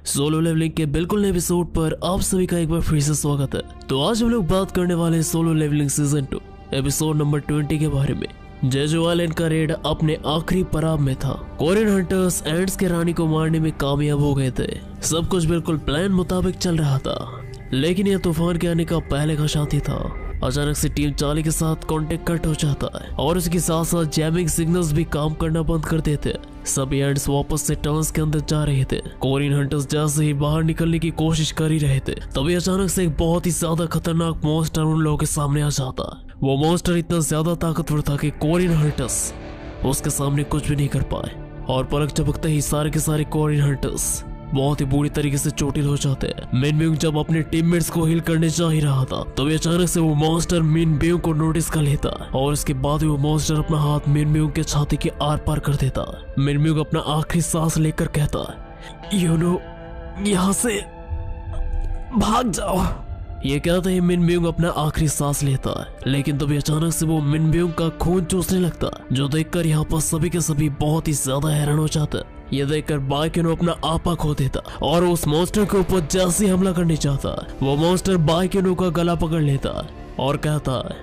Solo levelling के बिल्कुल नए एपिसोड पर आप सभी का एक बार फिर से स्वागत है। तो आज हम लोग बात करने वाले हैं Solo Leveling season 2 episode number 20 के बारे में। जेजू आइलैंड का रेड अपने आखिरी पड़ाव में था। कोरियन हंटर्स एंड्स के रानी को मारने में कामयाब हो गए थे। सब कुछ बिल्कुल प्लान मुताबिक चल रहा था, लेकिन यह तूफान के आने का पहले का शांति था। अचानक से टीम चार्ली के साथ कांटेक्ट कट हो जाता है और उसके साथ साथ जैमिंग सिग्नल्स भी काम करना बंद कर देते। सभी एंड्स वापस से टर्न्स के अंदर जा रहे थे। कोरियन हंटर्स जैसे ही बाहर निकलने की कोशिश कर ही रहे थे, तभी अचानक से एक बहुत ही ज्यादा खतरनाक मॉन्स्टर उन लोगों के सामने आ जाता। वो मॉन्स्टर इतना ज्यादा ताकतवर था कि कोरियन हंटर्स उसके सामने कुछ भी नहीं कर पाए और पलक झपकते ही सारे के सारे कोरियन हंटर्स बहुत ही बुरी तरीके से चोटिल हो जाते हैं। मिन ब्यूंग जब अपने टीममेट्स को हील करने जा ही रहा था, तभी अचानक से वो मॉन्स्टर मिन ब्यूंग को नोटिस कर लेता है और इसके बाद वो मॉन्स्टर अपना हाथ मिन ब्यूंग के छाती के आर पार कर देता है। मिन ब्यूंग अपना आखिरी सांस लेकर कहता है, यू नो, यहाँ से भाग जाओ। ये कहते ही मिन ब्यूंग अपना आखिरी सांस लेता है, लेकिन तभी अचानक से वो मिन ब्यूंग का खून चूसने लगता है, जो देखकर यहाँ पर सभी के सभी बहुत ही ज्यादा हैरान हो जाते हैं। ये देखकर बाइकिनो अपना आपा खो देता और उस मॉन्स्टर के ऊपर जैसे हमला करने चाहता, वो मॉन्स्टर बाइकिनो का गला पकड़ लेता और कहता है,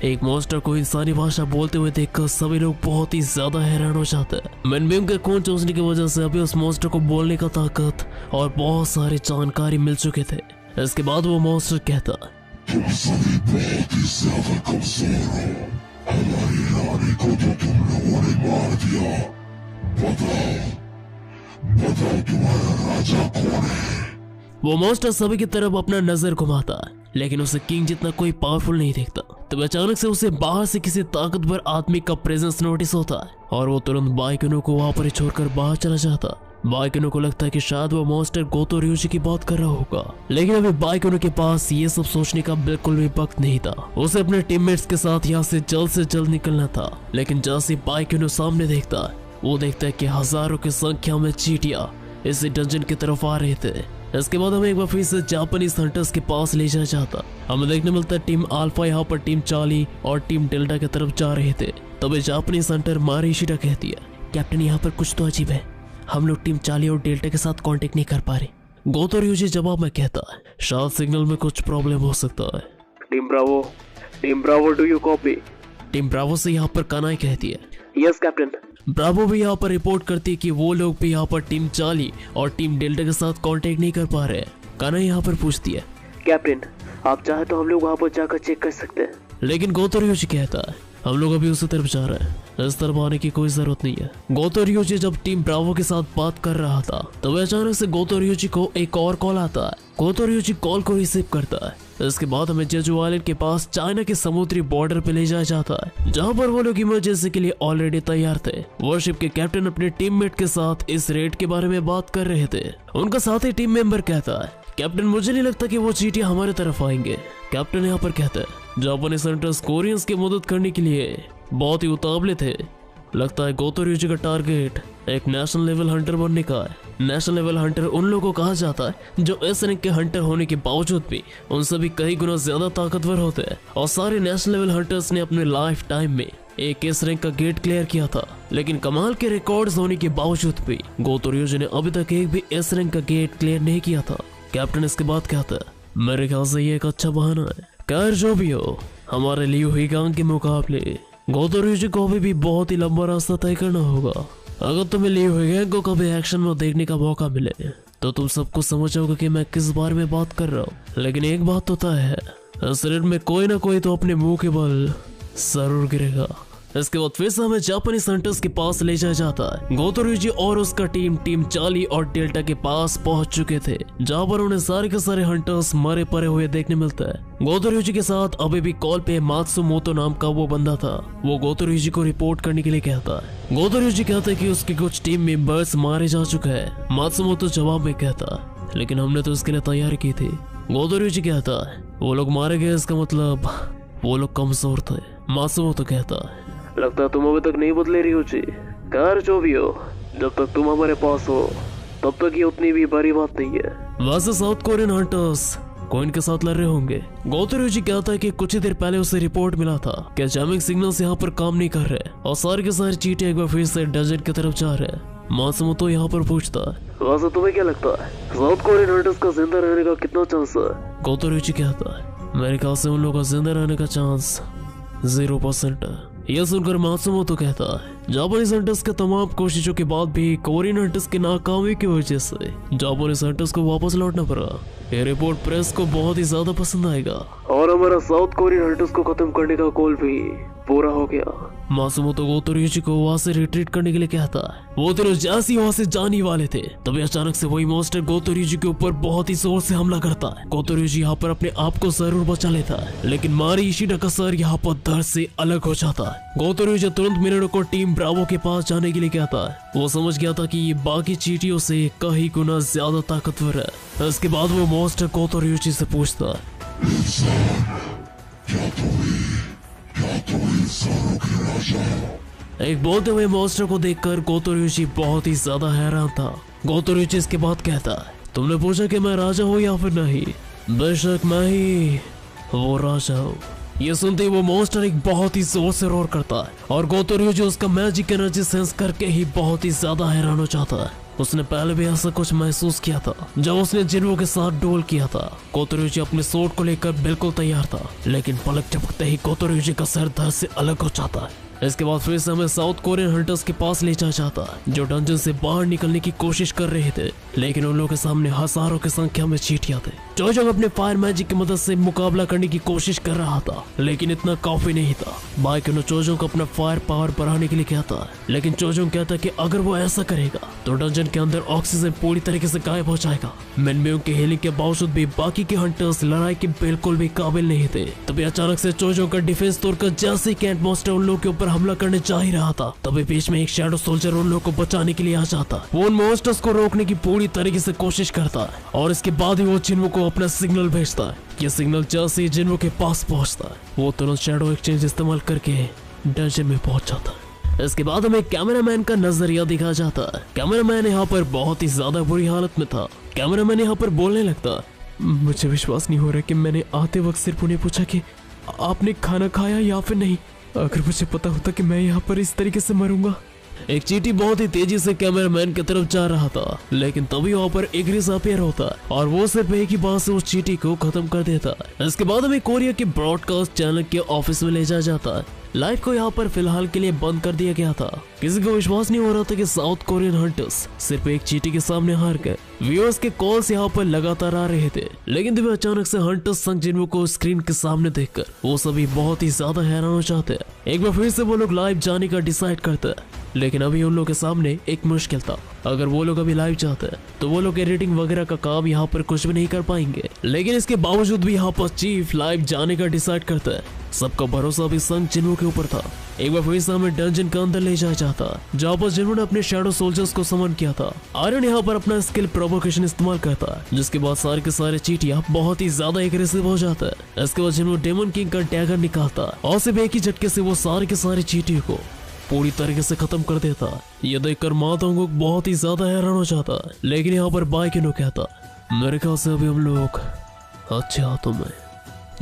एक मॉन्स्टर को इंसानी भाषा बोलते हुए देखकर सभी लोग बहुत ही ज्यादा हैरान हो जाते हैं। मिन ब्यूंग के खून चूसने की वजह से अभी उस मॉन्स्टर को बोलने का ताकत और बहुत सारी जानकारी मिल चुके थे। इसके बाद वो मॉन्स्टर कहता, तुम सभी बहुत ही ज्यादा कमजोर हो। हमारी रानी को तो तुम लोगों ने मार दिया। बताओ तुम्हारा राजा कौन है? वो मॉन्स्टर सभी की तरफ अपना नजर घुमाता है, लेकिन उसे किंग जितना कोई पावरफुल नहीं दिखता। तब अचानक से उसे बाहर से किसी ताकतवर आदमी का प्रेजेंस नोटिस होता है और वो तुरंत बाइकिनो को वहां पर छोड़कर बाहर चला जाता। बाइकिनो को लगता है कि शायद वो मॉन्स्टर गोतो रियोशी की बात कर रहा होगा, लेकिन अभी बाइकिनो के पास ये सब सोचने का बिल्कुल भी वक्त नहीं था। उसे अपने टीममेट्स के साथ यहाँ से जल्द निकलना था। लेकिन जैसे बाइकिनो सामने देखता है, वो देखता है कि हजारों की संख्या में चींटियां इसी डंजन की तरफ आ रहे थे। इसके बाद हमें एक बार फिर से जापानीज हंटर्स के पास ले जाया जाता। हमें देखने मिलता है टीम अल्फा यहाँ पर टीम चार्ली और टीम डेल्टा की तरफ जा रहे थे। तभी जापानीज हंटर मारिशिटा कहती है, कैप्टन यहाँ पर कुछ तो अजीब है, हम लोग टीम चार्ली और डेल्टा के साथ कांटेक्ट नहीं कर पा रहे। गोतो रियोशी जवाब में कहता है, शायद सिग्नल में कुछ प्रॉब्लम हो सकता है। Team Bravo do you copy? Team Bravo से यहाँ पर कानाई कहती है, यस कैप्टन। ब्रावो भी यहाँ पर रिपोर्ट करती है कि वो लोग भी यहाँ पर टीम चार्ली और टीम डेल्टा के साथ कांटेक्ट नहीं कर पा रहे। कानाई यहाँ पर पूछती है, कैप्टन आप चाहे तो हम लोग वहाँ पर जाकर चेक कर सकते हैं। लेकिन गोतो रियोशी कहता है, हम लोग अभी उसी तरफ जा रहे हैं, इस तरफ आने की कोई जरूरत नहीं है। गोतो रियोशी जब टीम ब्रावो के साथ बात कर रहा था, तब अचानक से गोतो रियोशी को एक और कॉल आता है। गोतो रियोशी कॉल को रिसीव करता है। इसके बाद हमें जेजू आइलैंड के पास चाइना के समुद्री बॉर्डर पे ले जाया जाता है, जहाँ पर वो लोग इमरजेंसी के लिए ऑलरेडी तैयार थे। वॉरशिप के कैप्टन अपने टीममेट के साथ इस रेड के बारे में बात कर रहे थे। उनका साथी टीम मेंबर कहता है, कैप्टन मुझे नहीं लगता कि वो चींटियां हमारे तरफ आएंगे। कैप्टन यहाँ पर कहता है, जापानीज हंटर्स कोरियंस की मदद करने के लिए बहुत ही उतावले थे। लगता है गोतो रियोशी का टारगेट एक नेशनल लेवल हंटर बनने का है। नेशनल लेवल हंटर उन लोगों को कहा जाता है जो एस रैंक के हंटर होने के बावजूद भी उनसे भी कई गुना ज्यादा ताकतवर होते हैं। और सारे नेशनल लेवल हंटर्स ने अपने लाइफ टाइम में एक एस रैंक का गेट क्लियर किया था, लेकिन कमाल के रिकॉर्ड्स होने के बावजूद भी गोतो रियोशी ने अभी तक एक भी एस रैंक का गेट क्लियर नहीं किया था। कैप्टन इसके बाद कहता है, मेरे ख्याल से ये एक अच्छा बहाना है। खैर जो भी हो, हमारे लियू हिगांग के मुकाबले गोतो रियोशी को अभी भी बहुत ही लंबा रास्ता तय करना होगा। अगर तुम्हें लियू हिगांग को कभी एक्शन में देखने का मौका मिले, तो तुम सबको समझ जाओगे कि मैं किस बारे में बात कर रहा हूँ। लेकिन एक बात तो तय है, इस रेड में कोई ना कोई तो अपने मुंह के बल जरूर गिरेगा। इसके बाद फिर से हमें जापानीज हंटर्स के पास ले जाया जाता है। गोतो रियोशी और उसका टीम चार्ली और डेल्टा के पास पहुंच चुके थे, जहां पर उन्हें सारे के सारे हंटर्स मरे पड़े हुए देखने मिलता है। गोतो रियोशी के साथ अभी भी कॉल पे मात्सुमोतो नाम का वो बंदा था। वो गोतो रियोशी को रिपोर्ट करने के लिए कहता है। गोतो रियोशी कहता है कि उसके कुछ टीम मेंबर्स मारे जा चुके हैं। मात्सुमोतो जवाब में कहता है, लेकिन हमने तो इसके लिए तैयारी की थी। गोतो रियोशी कहता है, वो लोग मारे गए, इसका मतलब वो लोग कमजोर थे। मात्सुमोतो कहता है, लगता है तुम अभी तक नहीं बदले रियोशी। खैर जो भी हो, जब तक तुम हमारे पास हो तब तक ये उतनी भी बड़ी बात नहीं है। वैसे साउथ कोरियन हंटर्स कोइन के साथ लड़ रहे होंगे। गोतोरियोजी कहता है कि कुछ ही देर पहले उसे रिपोर्ट मिला था कि जैमिंग सिग्नल्स यहाँ पर काम नहीं कर रहे और सारे के सारे चींटियां एक बार फिर से डेजर्ट की तरफ जा रहे हैं। मात्सुमोतो यहाँ पर पूछता है, वैसे तुम्हें क्या लगता है साउथ कोरियन हंटर्स का जिंदा रहने का कितना चांस है? गोतोरियोजी कहता है, मेरे ख्याल से उन लोगों का जिंदा रहने का चांस 0% है। यह सुनकर मात्सुमोतो कहता है, जापानीज हंटर्स के तमाम कोशिशों के बाद भी कोरियन हंटर्स की नाकामी की वजह से जापानीज हंटर्स को वापस लौटना पड़ा। यह रिपोर्ट प्रेस को बहुत ही ज्यादा पसंद आएगा और हमारा साउथ कोरियन हंटर्स को खत्म करने का गोल भी पूरा हो गया। मात्सुमोतो गोतोरियोजी को वहां से रिट्रीट करने के लिए कहता है। वो दोनों जैसे ही वहां से जाने वाले थे तभी अचानक से वही मॉन्स्टर गोतोरियोजी के ऊपर बहुत ही जोर से हमला करता है। गोतोरियोजी यहाँ पर अपने आप को जरूर बचा लेता है, लेकिन मारी इशिडा का सर यहाँ पर दर्द से अलग हो जाता है। गोतोरियोजी तुरंत मिनोरू को टीम ब्रावो के पास जाने के लिए कहता है। वो समझ गया था कि ये बाकी चींटियों से कई गुना ज्यादा ताकतवर है। इसके बाद वो मॉन्स्टर गोतोरियोजी से पूछता है, एक बोलते हुए मॉन्स्टर को देखकर गोतोरियोजी बहुत ही ज्यादा हैरान था। गोतोरियोजी इसके बाद कहता है, तुमने पूछा कि मैं राजा हूँ या फिर नहीं? बेशक मैं ही वो राजा हूँ। ये सुनते ही वो मॉन्स्टर एक बहुत ही जोर से रोर करता है और गोतोरियोजी उसका मैजिक एनर्जी सेंस करके ही बहुत ही ज्यादा हैरान हो जाता है। उसने पहले भी ऐसा कुछ महसूस किया था जब उसने जिन्वो के साथ डोल किया था। गोतोरियोजी अपने सोट को लेकर बिल्कुल तैयार था, लेकिन पलक झपकते ही गोतोरियोजी का सर दर्द से अलग हो जाता है। इसके बाद फिर से हमें साउथ कोरियन हंटर्स के पास ले जाया जाता है जो डंजन से बाहर निकलने की कोशिश कर रहे थे, लेकिन उन लोगों के सामने हजारों की संख्या में चींटियां थे। जोजोंग अपने फायर मैजिक की मदद से मुकाबला करने की कोशिश कर रहा था, लेकिन इतना काफी नहीं था। बाइकिनो जोजोंग को अपना फायर पावर बढ़ाने के लिए कहता है, लेकिन जोजोंग कहता है कि अगर वो ऐसा करेगा तो डंजन के अंदर ऑक्सीजन पूरी तरीके से गायब हो जाएगा। मिनम्यो के हीलिंग के बावजूद भी बाकी के हंटर्स लड़ाई के बिल्कुल भी काबिल नहीं थे। तभी अचानक से जोजोंग का डिफेंस तोड़कर जैसे ही कैंट मॉन्स्टर उन लोगों के ऊपर हमला करने जा ही रहा था, तभी बीच में एक शैडो सोल्जर उन लोगों को बचाने के लिए आ जाता है। वो उन मॉन्स्टर्स को रोकने की पूरी तरीके से कोशिश करता है और इसके बाद ही वो जिन्वो को अपना सिग्नल भेजता है। ये सिग्नल जैसे ही जिन्वो के पास पहुंचता है वो तुरंत शैडो एक्सचेंज इस्तेमाल करके डंजन में पहुंच जाता है। इसके बाद हमें कैमरामैन का नजरिया दिखा जाता है। कैमरामैन यहाँ पर बहुत ही ज्यादा बुरी हालत में था। कैमरामैन यहाँ पर बोलने लगता है, मुझे विश्वास नहीं हो रहा कि मैंने आते वक्त सिर्फ उन्हें पूछा कि आपने खाना खाया या फिर नहीं। अगर मुझे पता होता कि मैं यहाँ पर इस तरीके से मरूंगा। एक चींटी बहुत ही तेजी से कैमरामैन की तरफ जा रहा था, लेकिन तभी वहाँ पर इग्रिस अपीयर होता है और वो सिर्फ एक ही बात से उस चींटी को खत्म कर देता है। इसके बाद हमें कोरिया के ब्रॉडकास्ट चैनल के ऑफिस में ले जाया जाता है। लाइव को यहाँ पर फिलहाल के लिए बंद कर दिया गया था। किसी को विश्वास नहीं हो रहा था कि साउथ कोरियन हंटर्स सिर्फ एक चींटी के सामने हार गए। व्यूअर्स के कॉल्स यहाँ पर लगातार आ रहे थे, लेकिन तभी अचानक से हंटर्स संग जिन्वो को स्क्रीन के सामने देखकर वो सभी बहुत ही ज्यादा हैरान हो जाते हैं। एक बार फिर से वो लोग लाइव जाने का डिसाइड करते हैं, लेकिन अभी उन लोगों के सामने एक मुश्किल था। अगर वो लोग अभी लाइव जाते हैं तो वो लोग एडिटिंग वगैरह का काम यहाँ पर कुछ भी नहीं कर पाएंगे, लेकिन इसके बावजूद भी यहाँ पर चीफ लाइव जाने का डिसाइड करता है। सबका भरोसा भी संग जिन्वो के ऊपर था। एक बार फिर से हमें डंजन के अंदर ले जाया जाता, जहाँ पर जिन्वो ने अपने शैडो सोल्जर्स को समन किया था। आयरन यहाँ पर अपना स्किल प्रोवोकेशन इस्तेमाल करता है, जिसके बाद सारे के सारे चींटियां बहुत ही ज्यादा एग्रेसिव हो जाता है। इसके बाद जिन्वो डेमन किंग का डैगर निकालता है और सिर्फ एक ही झटके से वो सारे के सारे चींटियों को पूरी तरीके से खत्म कर देता है। ये देखकर माताओं बहुत ही ज्यादा हैरान हो जाता है, लेकिन यहाँ पर बाइकिनो कहता, मेरे ख्याल से अभी हम लोग अच्छे हाथों में।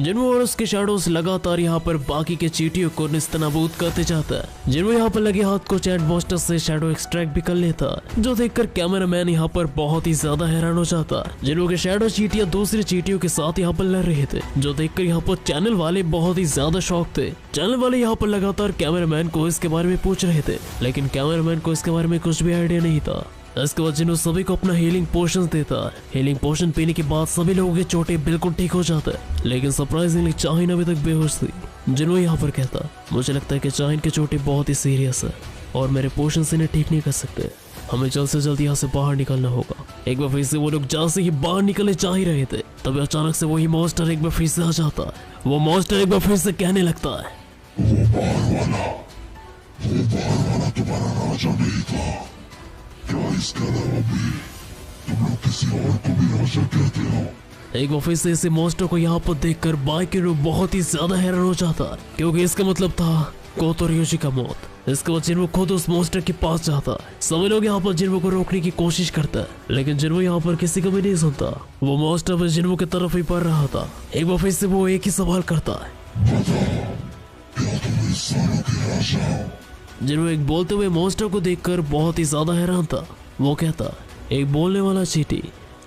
जिन्वो और उसके शैडोज लगातार यहाँ पर बाकी के चींटियों को निस्तनाबूद करते जाता है। जिन्वो यहाँ पर लगे हाथ को चैट बॉस्टर से शैडो एक्सट्रैक्ट भी कर लेता है, जो देखकर कैमरामैन यहाँ पर बहुत ही ज्यादा हैरान हो जाता है। जिन्वो के शैडो चींटियां दूसरे चींटियों के साथ यहाँ पर लड़ रहे थे, जो देखकर यहाँ पर चैनल वाले बहुत ही ज्यादा शॉक थे। चैनल वाले यहाँ पर लगातार कैमरामैन को इसके बारे में पूछ रहे थे, लेकिन कैमरामैन को इसके बारे में कुछ भी आइडिया नहीं था। इसके बाद जिन्वो सभी को अपना हीलिंग पोशन देता है। हीलिंग पोशन पीने के बाद सभी लोगों के चोटें बिल्कुल ठीक हो जाता है, लेकिन सरप्राइजिंगली चाहिन अभी तक बेहोश थी। जिन्वो यहाँ पर कहता, मुझे लगता है कि चाहिन के चोटें बहुत ही सीरियस है और मेरे पोशन से इन्हें ठीक नहीं कर सकते। हमें जल्द से जल्द यहाँ से बाहर निकलना होगा। एक बार फिर से वो लोग जहाँ से ही बाहर निकलने जा ही रहे थे, तभी अचानक से वही मॉन्स्टर एक बार फिर से आ जाता है। वो मॉन्स्टर एक बार फिर से कहने लगता है, वो बाहर वाला तुम्हारा राजा नहीं था क्या? इसके अलावा भी तुम लोग किसी और को भी राजा कहते हो? एक बार फिर से इसे मॉन्स्टर को यहाँ पर देखकर बाइकिनो बहुत ही ज्यादा हैरान हो जाता, क्योंकि इसका मतलब था गोतोरियोजी का मौत। इसके बाद जिन्हो खुद उस मॉन्स्टर के पास जाता है। सभी लोग यहाँ पर जिन्हो को रोकने की कोशिश करता है, लेकिन जिन्हो यहाँ पर किसी को भी नहीं सुनता। वो मॉन्स्टर बस जिन्हो की तरफ ही बढ़ रहा था। एक बार फिर से वो एक ही सवाल करता है, क्या तुम इस सालों के राजा हो? जिन्हो एक बोलते हुए मॉन्स्टर को देखकर बहुत ही ज्यादा हैरान था। वो कहता, एक बोलने वाला चींटी,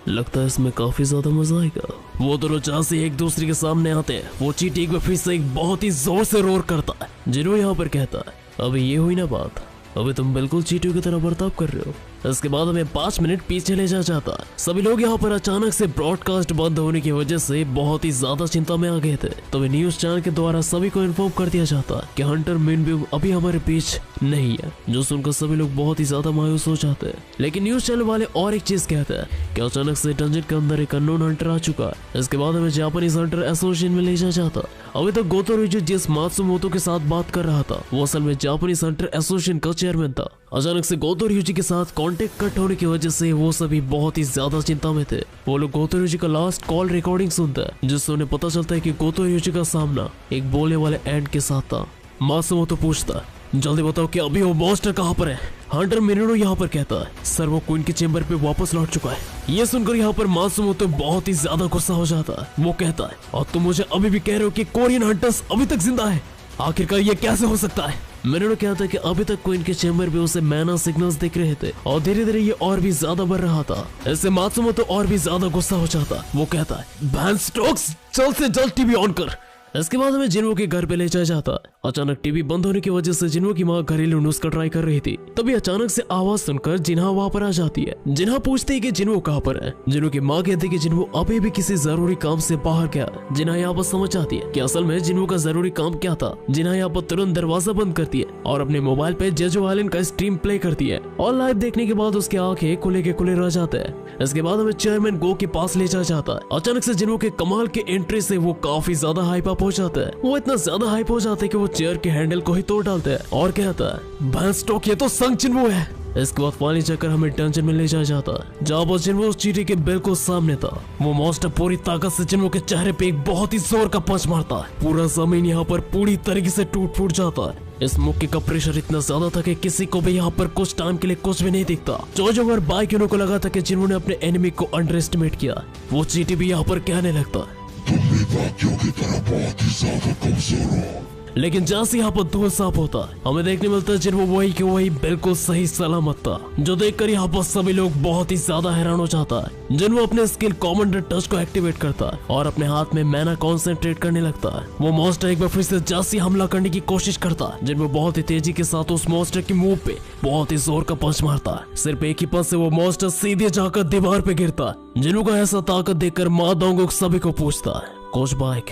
लगता है इसमें काफी ज्यादा मजा आएगा। वो दोनों जहाँ से एक दूसरे के सामने आते हैं, वो चींटी एक बार फिर से एक बहुत ही जोर से रोर करता है। जिन्हो यहाँ पर कहता है, अभी ये हुई ना बात, अभी तुम बिल्कुल चींटियों की तरह बर्ताव कर रहे हो। इसके बाद हमें 5 मिनट पीछे ले जा जाता है। सभी लोग यहाँ पर अचानक से ब्रॉडकास्ट बंद होने की वजह से बहुत ही ज्यादा चिंता में आ गए थे। तो न्यूज चैनल के द्वारा सभी को इन्फॉर्म कर दिया जाता है कि हंटर मिनब्यूम अभी हमारे बीच नहीं है, जो सुनकर सभी लोग बहुत ही ज्यादा मायूस हो जाते हैं। लेकिन न्यूज चैनल वाले और एक चीज कहते हैं कि अचानक से डंजन के अंदर एक अननोन हंटर आ चुका है। इसके बाद हमें जापानीज हंटर एसोसिएशन में ले जाया जाता। अभी तक गोतोरियोजी जिस मात्सुमोतो के साथ बात कर रहा था, वो असल में जापानीज हंटर एसोसिएशन का चेयरमैन था। अचानक से गोतोरियोजी के साथ कांटेक्ट कट होने की वजह से वो सभी बहुत ही ज्यादा चिंता में थे। वो लोग गोतोरियोजी का लास्ट कॉल रिकॉर्डिंग सुनते हैं, जिससे उन्हें पता चलता है कि गोतोरियोजी का सामना एक बोलने वाले एंड के साथ था। मात्सुमोतो पूछता, जल्दी बताओ कि अभी वो मॉन्स्टर कहाँ पर है? हंटर मिनोनो यहाँ पर कहता है, सर वो क्वीन के चेंबर पे वापस लौट चुका है। ये सुनकर यहाँ पर मात्सुमोतो बहुत ही ज्यादा गुस्सा हो जाता है। वो कहता है, और तुम मुझे अभी भी कह रहे हो कि कोरियन हंटर्स अभी तक जिंदा है? आखिरकार ये कैसे हो सकता है? मिनोनो कहता है कि अभी तक क्वीन के चेंबर पे उसे मैना सिग्नल्स दिख रहे थे और धीरे धीरे ये और भी ज्यादा बढ़ रहा था। इससे मात्सुमोतो और भी ज्यादा गुस्सा हो जाता। वो कहता है, बैन स्टोक्स, जल्द से जल्द टीवी ऑन कर। इसके बाद हमें जिन्हो के घर पे ले जाया जाता। अचानक टीवी बंद होने की वजह से जिन्हो की माँ घरेलू नुस्खा ट्राई कर रही थी। तभी अचानक से आवाज सुनकर जिन्हा वहाँ पर आ जाती है। जिन्हा पूछती है कि जिन्हो कहाँ पर है। जिन्हो की माँ कहती है कि जिन्हो अभी भी किसी जरूरी काम से बाहर गया। जिन्हा यहाँ पर समझ आती है कि असल में जिन्हो का जरूरी काम क्या था। जिन्हा यहाँ पर तुरंत दरवाजा बंद करती है और अपने मोबाइल पे जेजो आइलैंड का स्ट्रीम प्ले करती है और लाइव देखने के बाद उसके आंखें खुले के खुले रह जाते हैं। इसके बाद हमें चेयरमैन गो के पास ले जाया जाता है। अचानक से जिन्हो के कमाल के एंट्री से वो काफी ज्यादा हाइप अप हो जाता है। वो इतना ज्यादा हाइप हो जाता है कि वो चेयर के हैंडल को ही तोड़ डालते हैं और कहता है, भैंसटोक ये तो संग चिन्हो है। इसके बाद फाइनली चक्कर हमें डंजन में ले जाया जाता है, जहाँ पर जिन्हो उस चींटी के बिल्कुल सामने था। वो मॉन्स्टर पूरी ताकत से जिन्हो के चेहरे पे एक बहुत ही जोर का पंच मारता है। पूरा जमीन यहाँ पर पूरी तरीके से टूट फूट जाता है। इस मुक्के का प्रेशर इतना ज्यादा था कि किसी को भी यहाँ पर कुछ टाइम के लिए कुछ भी नहीं दिखता। जो और बाइकिनों को लगा था कि जिन्होंने अपने एनिमी को अंडर एस्टिमेट किया, वो चींटी भी यहाँ पर कहने लगता है, तुम भी बाकियों की तरह बहुत ही ज्यादा कमजोर हो। लेकिन जैसे यहाँ पर धूल साफ होता है, हमें देखने मिलता है जिन्हो वही कि वही बिल्कुल सही सलामत था, जो देखकर यहाँ पर सभी लोग बहुत ही ज्यादा हैरान हो जाता है। जिन्हो अपने स्किल कमांडर टच को एक्टिवेट करता है और अपने हाथ में मैना कॉन्सेंट्रेट करने लगता है। वो मॉन्स्टर एक बार फिर से जैसे हमला करने की कोशिश करता है। जिन्हो बहुत ही तेजी के साथ उस मॉन्स्टर की मुंह पे बहुत ही जोर का पंच मारता है। सिर्फ एक ही पंच से वो मॉन्स्टर सीधे जाकर दीवार पे गिरता है। जिन्हो का ऐसा ताकत देखकर मा दोंगुक सभी को पूछता है, कोच बाइक,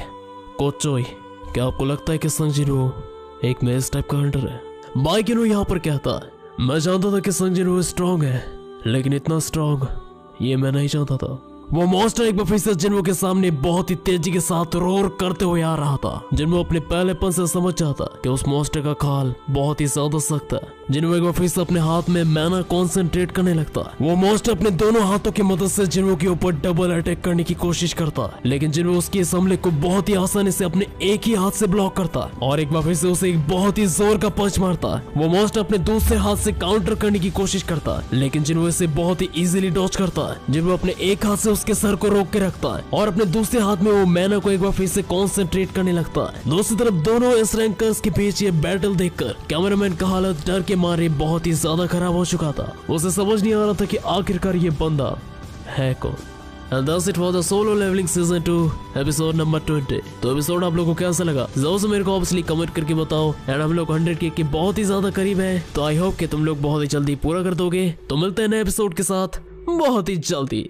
कोच चोई, क्या आपको लगता है कि संग जिन्हो एक मेस टाइप का हंटर है? बाइकिनो यहाँ पर कहता है, मैं जानता था कि संग जिन्हो स्ट्रॉन्ग है, लेकिन इतना स्ट्रॉन्ग ये मैं नहीं जानता था। वो मॉन्स्टर एक बार फिर से जिन्हो के सामने बहुत ही तेजी के साथ रोर करते हुए आ रहा था। जिन्हो अपने पहलेपन से समझ जाता कि उस मॉन्स्टर का खाल बहुत ही ज्यादा सख्त है। जिन्हो एक बार फिर से अपने हाथ में मैना कॉन्सेंट्रेट करने लगता है। वो मॉन्स्टर अपने दोनों हाथों की मदद से जिन्हो के ऊपर डबल अटैक करने की कोशिश करता है, लेकिन जिन्हो उसके इस हमले को बहुत ही आसानी से अपने एक ही हाथ से ब्लॉक करता है और एक बार फिर से उसे एक बहुत ही जोर का पंच मारता है। वो मॉन्स्टर अपने दूसरे हाथ से काउंटर करने की कोशिश करता है, लेकिन जिन्हो इसे बहुत ही इजीली डॉज करता है। जिन्हो अपने एक हाथ से उसके सर को रोक के रखता है और अपने दूसरे हाथ में वो मैना को एक बार फिर से कॉन्सेंट्रेट करने लगता है। दूसरी तरफ दोनों इस रैंकर्स के बीच ये बैटल देखकर कैमरामैन का हालत डर के मारे बहुत ही ज्यादा खराब हो चुका था। उसे समझ नहीं आ रहा था कि आखिरकार ये बंदा है कौन। And that's it for the Solo Leveling Season 2 episode number 20। तो एपिसोड आप लोगों को कैसा लगा जरूर से मेरे को ऑब्वियसली कमेंट करके बताओ। एंड हम लोग 100 के बहुत ही ज्यादा करीब है, तो आई होप कि तुम लोग बहुत ही जल्दी पूरा कर दोगे। तो मिलते हैं नए एपिसोड के साथ बहुत ही जल्दी।